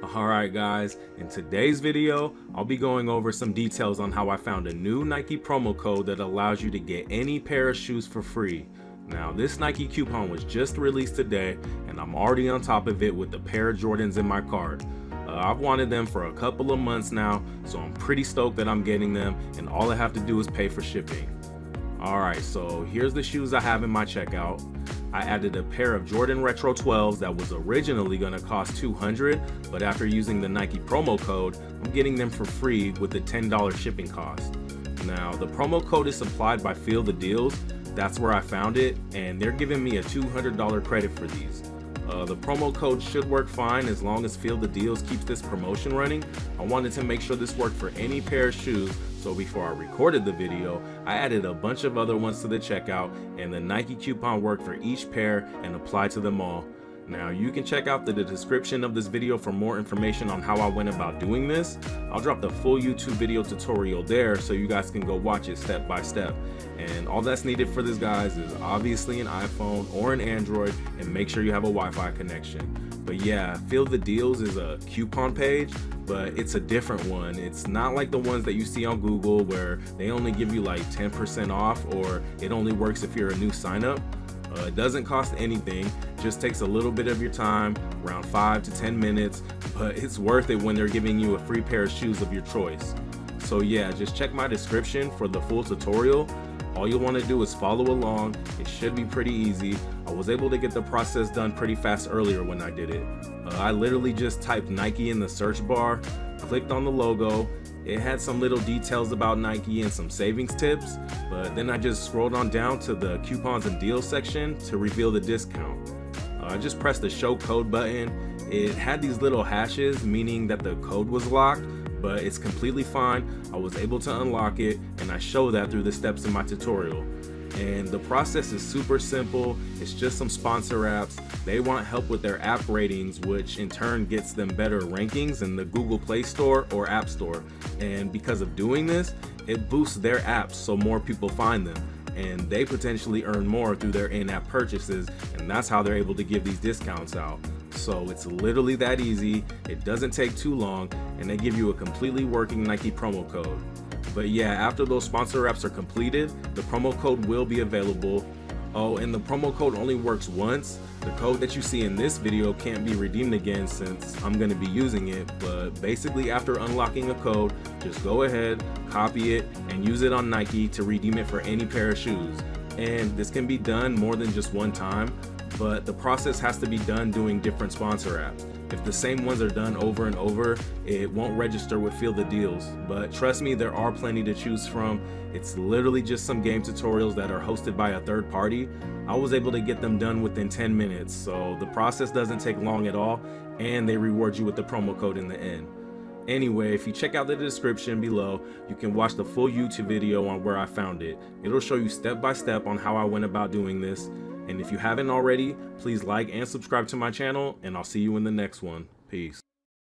Alright guys, in today's video, I'll be going over some details on how I found a new Nike promo code that allows you to get any pair of shoes for free. Now this Nike coupon was just released today and I'm already on top of it with the pair of Jordans in my cart. I've wanted them for a couple of months now, so I'm pretty stoked that I'm getting them and all I have to do is pay for shipping. Alright, so here's the shoes I have in my checkout. I added a pair of Jordan Retro 12s that was originally going to cost $200, but after using the Nike promo code, I'm getting them for free with the $10 shipping cost. Now, the promo code is supplied by Feel the Deals. That's where I found it, and they're giving me a $200 credit for these. The promo code should work fine as long as Feel the Deals keeps this promotion running. I wanted to make sure this worked for any pair of shoes, so before I recorded the video, I added a bunch of other ones to the checkout, and the Nike coupon worked for each pair and applied to them all. Now you can check out the description of this video for more information on how I went about doing this. I'll drop the full YouTube video tutorial there so you guys can go watch it step by step. And all that's needed for this, guys, is obviously an iPhone or an Android, and make sure you have a Wi-Fi connection. But yeah, Feel the Deals is a coupon page, but it's a different one. It's not like the ones that you see on Google where they only give you like 10% off, or it only works if you're a new sign up. It doesn't cost anything, just takes a little bit of your time, around 5 to 10 minutes, but it's worth it when they're giving you a free pair of shoes of your choice. So yeah, just check my description for the full tutorial. All you'll want to do is follow along. It should be pretty easy. I was able to get the process done pretty fast earlier when I did it. I literally just typed Nike in the search bar, clicked on the logo. It had some little details about Nike and some savings tips, but then I just scrolled on down to the coupons and deals section to reveal the discount. I just pressed the show code button. It had these little hashes, meaning that the code was locked, but it's completely fine. I was able to unlock it, and I show that through the steps in my tutorial. And the process is super simple. It's just some sponsor apps. They want help with their app ratings, which in turn gets them better rankings in the Google Play Store or App Store. And because of doing this, it boosts their apps so more people find them, and they potentially earn more through their in-app purchases, and that's how they're able to give these discounts out. So it's literally that easy. It doesn't take too long, and they give you a completely working Nike promo code. But yeah, after those sponsor apps are completed, the promo code will be available. Oh, and the promo code only works once. The code that you see in this video can't be redeemed again since I'm going to be using it, but basically after unlocking a code, just go ahead, copy it, and use it on Nike to redeem it for any pair of shoes. And this can be done more than just one time, but the process has to be done doing different sponsor apps. If the same ones are done over and over, it won't register with Feel the Deals. But trust me, there are plenty to choose from. It's literally just some game tutorials that are hosted by a third party. I was able to get them done within 10 minutes, so the process doesn't take long at all, and they reward you with the promo code in the end. Anyway, if you check out the description below, you can watch the full YouTube video on where I found it. It'll show you step by step on how I went about doing this. And if you haven't already, please like and subscribe to my channel, and I'll see you in the next one. Peace.